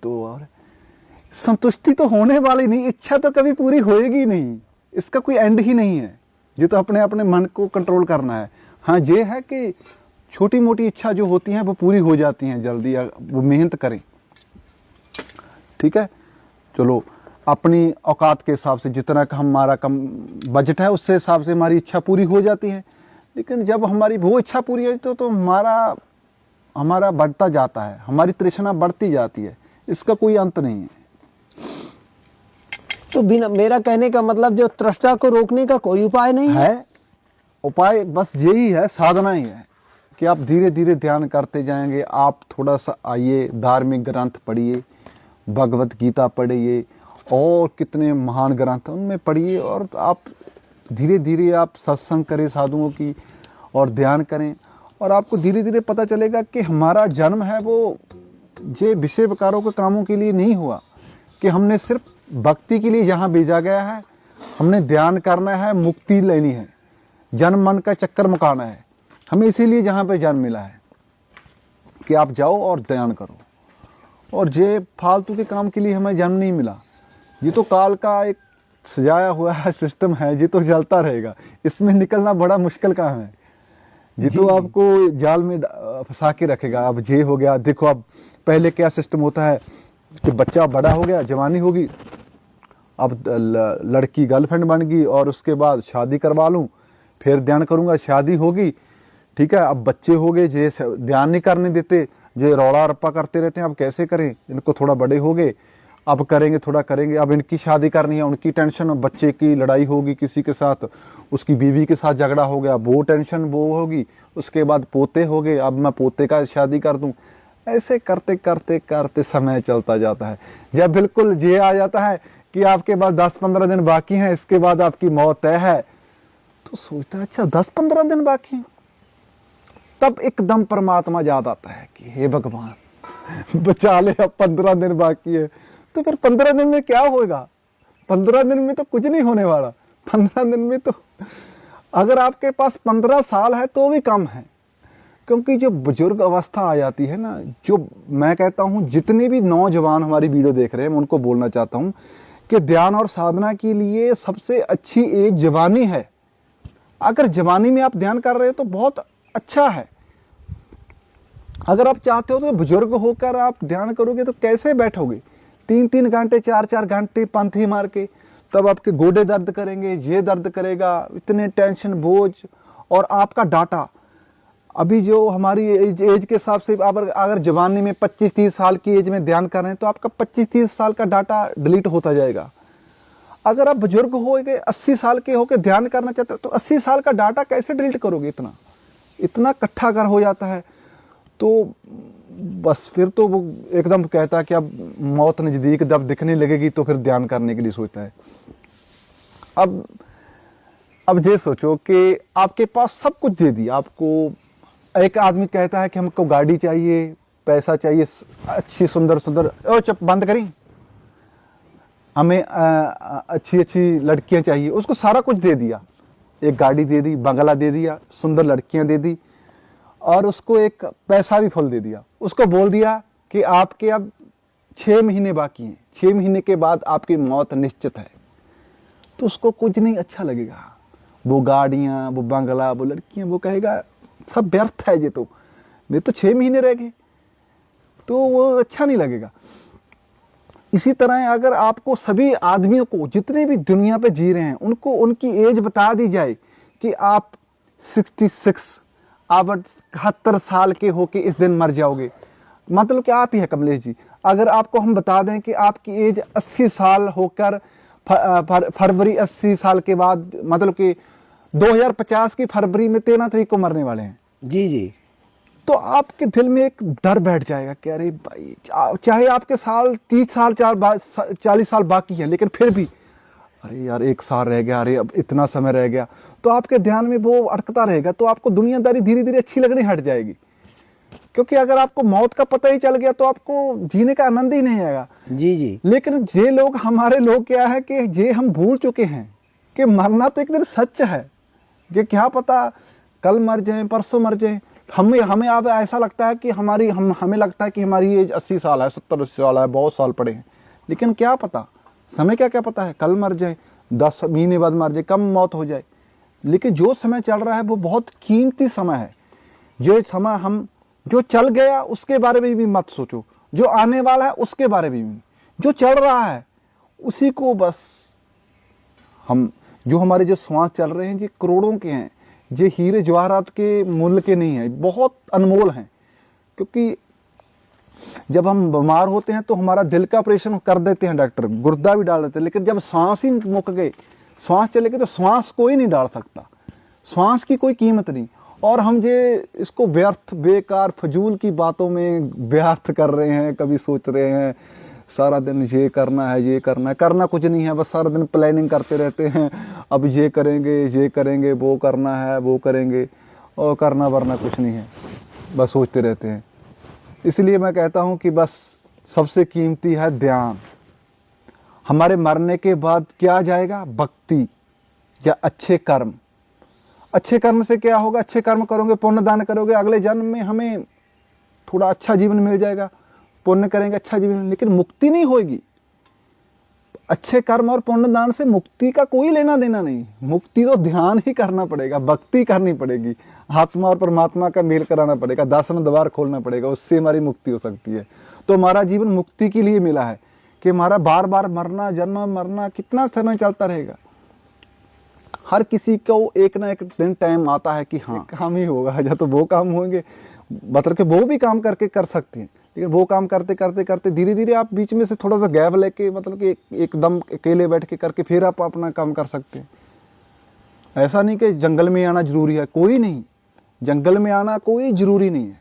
तो और संतुष्टि तो होने वाली नहीं, इच्छा तो कभी पूरी होएगी नहीं, इसका कोई एंड ही नहीं है। ये तो अपने अपने मन को कंट्रोल करना है। हाँ ये है कि छोटी मोटी इच्छा जो होती हैं वो पूरी हो जाती हैं जल्दी, वो मेहनत करें। ठीक है, चलो अपनी औकात के हिसाब से जितना का हमारा कम बजट है उससे हिसाब से हमारी इच्छा पूरी हो जाती है। लेकिन जब हमारी वो इच्छा पूरी हो तो हमारा बढ़ता जाता है, हमारी तृष्णा बढ़ती जाती है, इसका कोई अंत नहीं है। तो बिना, मेरा कहने का मतलब जो तृष्णा को रोकने का कोई उपाय नहीं है? उपाय बस यही है, साधना ही है कि आप धीरे धीरे ध्यान करते जाएंगे। आप थोड़ा सा आइए, धार्मिक ग्रंथ पढ़िए, भगवत गीता पढ़िए और कितने महान ग्रंथ उनमें पढ़िए, और आप धीरे धीरे आप सत्संग करें साधुओं की और ध्यान करें, और आपको धीरे धीरे पता चलेगा कि हमारा जन्म है वो ये विषय विकारों के कामों के लिए नहीं हुआ, कि हमने सिर्फ भक्ति के लिए यहाँ भेजा गया है। हमने ध्यान करना है, मुक्ति लेनी है, जन्म मन का चक्कर मुकाना है। हमें इसीलिए जहाँ पे जन्म मिला है कि आप जाओ और ध्यान करो। और ये फालतू के काम के लिए हमें जन्म नहीं मिला। ये तो काल का एक सजाया हुआ है सिस्टम है, ये तो चलता रहेगा, इसमें निकलना बड़ा मुश्किल काम है। ये तो आपको जाल में फंसा के रखेगा। अब ये हो गया, देखो अब पहले क्या सिस्टम होता है कि बच्चा बड़ा हो गया, जवानी होगी, अब लड़की गर्लफ्रेंड बन गई और उसके बाद शादी करवा लूँ, फिर ध्यान करूँगा, शादी होगी, ठीक है। अब बच्चे हो गए, जे ध्यान नहीं करने देते, जे रौला रप्पा करते रहते हैं, अब कैसे करें, इनको थोड़ा बड़े हो गए, अब करेंगे, थोड़ा करेंगे, अब इनकी शादी करनी है, उनकी टेंशन, बच्चे की लड़ाई होगी किसी के साथ, उसकी बीवी के साथ झगड़ा हो गया, वो टेंशन वो होगी, उसके बाद पोते हो गए, अब मैं पोते का शादी कर दूं। ऐसे करते करते करते समय चलता जाता है। जब बिल्कुल ये आ जाता है कि आपके पास 10-15 दिन बाकी हैं, इसके बाद आपकी मौत तय है, तो सोचता है अच्छा 10-15 दिन बाकी हैं। तब एकदम परमात्मा याद आता है कि हे भगवान बचा ले, अब 15 दिन बाकी है। तो फिर 15 दिन में क्या होगा? 15 दिन में तो कुछ नहीं होने वाला। 15 दिन में तो अगर आपके पास 15 साल है तो भी कम है, क्योंकि जो बुजुर्ग अवस्था आ जाती है ना, जो मैं कहता हूं जितने भी नौजवान हमारी वीडियो देख रहे हैं, मैं उनको बोलना चाहता हूं कि ध्यान और साधना के लिए सबसे अच्छी एज जवानी है। अगर जवानी में आप ध्यान कर रहे हो तो बहुत अच्छा है। अगर आप चाहते हो तो बुजुर्ग होकर आप ध्यान करोगे तो कैसे बैठोगे 3-3 घंटे 4-4 घंटे पंथी मार के? तब आपके गोडे दर्द करेंगे, ये दर्द करेगा, इतने टेंशन बोझ। और आपका डाटा अभी जो हमारी एज के हिसाब से अगर जवानी में 25-30 साल की एज में ध्यान कर रहे हैं तो आपका 25-30 साल का डाटा डिलीट होता जाएगा। अगर आप बुजुर्ग हो गए 80 साल के होकर ध्यान करना चाहते हो तो 80 साल का डाटा कैसे डिलीट करोगे? इतना इकट्ठा कर हो जाता है। तो बस फिर तो वो एकदम कहता है कि अब मौत नजदीक जब दिखने लगेगी तो फिर ध्यान करने के लिए सोचता है। अब ये सोचो कि आपके पास सब कुछ दे दिया आपको। एक आदमी कहता है कि हमको गाड़ी चाहिए, पैसा चाहिए, अच्छी सुंदर सुंदर, ओ चुप बंद करी, हमें अच्छी अच्छी लड़कियां चाहिए, उसको सारा कुछ दे दिया। एक गाड़ी दे दी, बंगला दे दिया, सुंदर लड़कियां दे दी, और उसको एक पैसा भी फुल दे दिया। उसको बोल दिया कि आपके अब 6 महीने बाकी हैं, 6 महीने के बाद आपकी मौत निश्चित है। तो उसको कुछ नहीं अच्छा लगेगा। वो गाड़ियां, वो बंगला, वो लड़कियां, वो कहेगा सब व्यर्थ है, ये तो मेरे तो 6 महीने रह गए, तो वो अच्छा नहीं लगेगा। इसी तरह अगर आपको सभी आदमियों को, जितने भी दुनिया पे जी रहे हैं, उनको उनकी एज बता दी जाए कि आप 66 आप 71 साल के होके इस दिन मर जाओगे, मतलब कि आप ही है कमलेश जी। अगर आपको हम बता दें कि आपकी एज 80 साल होकर फरवरी 80 साल के बाद, मतलब कि 2050 की फरवरी में 13 तारीख को मरने वाले हैं जी जी, तो आपके दिल में एक डर बैठ जाएगा कि अरे भाई, चाहे आपके साल 30 साल 40 साल बाकी है, लेकिन फिर भी अरे यार 1 साल रह गया, अरे अब इतना समय रह गया, तो आपके ध्यान में वो अटकता रहेगा। तो आपको दुनियादारी धीरे धीरे अच्छी लगनी हट जाएगी, क्योंकि अगर आपको मौत का पता ही चल गया तो आपको जीने का आनंद ही नहीं आएगा। जी जी। लेकिन ये लोग, हमारे लोग क्या है कि ये हम भूल चुके हैं कि मरना तो एक दिन सच है, कि क्या पता कल मर जाए, परसों मर जाए, हमें हमें अब ऐसा लगता है कि हमें लगता है कि हमारी एज 80 साल है, 70-80 साल है, बहुत साल पड़े हैं। लेकिन क्या पता, समय क्या क्या पता है, कल मर जाए, 10 महीने बाद मर जाए, कम मौत हो जाए। लेकिन जो समय चल रहा है वो बहुत कीमती समय है। जो समय हम जो चल गया उसके बारे में भी मत सोचो, जो आने वाला है उसके बारे में भी, जो चल रहा है उसी को बस हम, जो हमारे जो श्वास चल रहे हैं ये करोड़ों के हैं, ये हीरे जवाहरात के मूल्य के नहीं है, बहुत अनमोल हैं। क्योंकि जब हम बीमार होते हैं तो हमारा दिल का ऑपरेशन कर देते हैं डॉक्टर, गुर्दा भी डाल देते हैं, लेकिन जब सांस ही मुक गए, श्वास चले गए, तो श्वास कोई नहीं डाल सकता, श्वास की कोई कीमत नहीं। और हम ये इसको व्यर्थ बेकार फजूल की बातों में व्यर्थ कर रहे हैं। कभी सोच रहे हैं सारा दिन ये करना है, ये करना है, करना कुछ नहीं है, बस सारा दिन प्लानिंग करते रहते हैं, अब ये करेंगे, वो करना है, वो करेंगे, और करना वरना कुछ नहीं है, बस सोचते रहते हैं। इसलिए मैं कहता हूं कि बस सबसे कीमती है ध्यान। हमारे मरने के बाद क्या जाएगा? भक्ति या अच्छे कर्म। अच्छे कर्म से क्या होगा? अच्छे कर्म करोगे, पुण्य दान करोगे, अगले जन्म में हमें थोड़ा अच्छा जीवन मिल जाएगा, पुण्य करेंगे अच्छा जीवन, लेकिन मुक्ति नहीं होगी। अच्छे कर्म और पुण्य दान से मुक्ति का कोई लेना देना नहीं। मुक्ति तो ध्यान ही करना पड़ेगा, भक्ति करनी पड़ेगी, आत्मा और परमात्मा का मेल कराना पड़ेगा, दर्शन द्वार खोलना पड़ेगा, उससे हमारी मुक्ति हो सकती है। तो हमारा जीवन मुक्ति के लिए मिला है कि हमारा बार बार मरना, जन्म मरना कितना समय चलता रहेगा। हर किसी को एक ना एक दिन टाइम आता है कि हाँ काम ही होगा, या तो वो काम होंगे, मतलब कि वो भी काम करके कर सकते हैं, लेकिन वो काम करते करते करते धीरे धीरे आप बीच में से थोड़ा सा गैप लेके, मतलब कि एकदम अकेले बैठ के करके फिर आप अपना काम कर सकते हैं। ऐसा नहीं कि जंगल में आना जरूरी है, कोई नहीं, जंगल में आना कोई जरूरी नहीं है।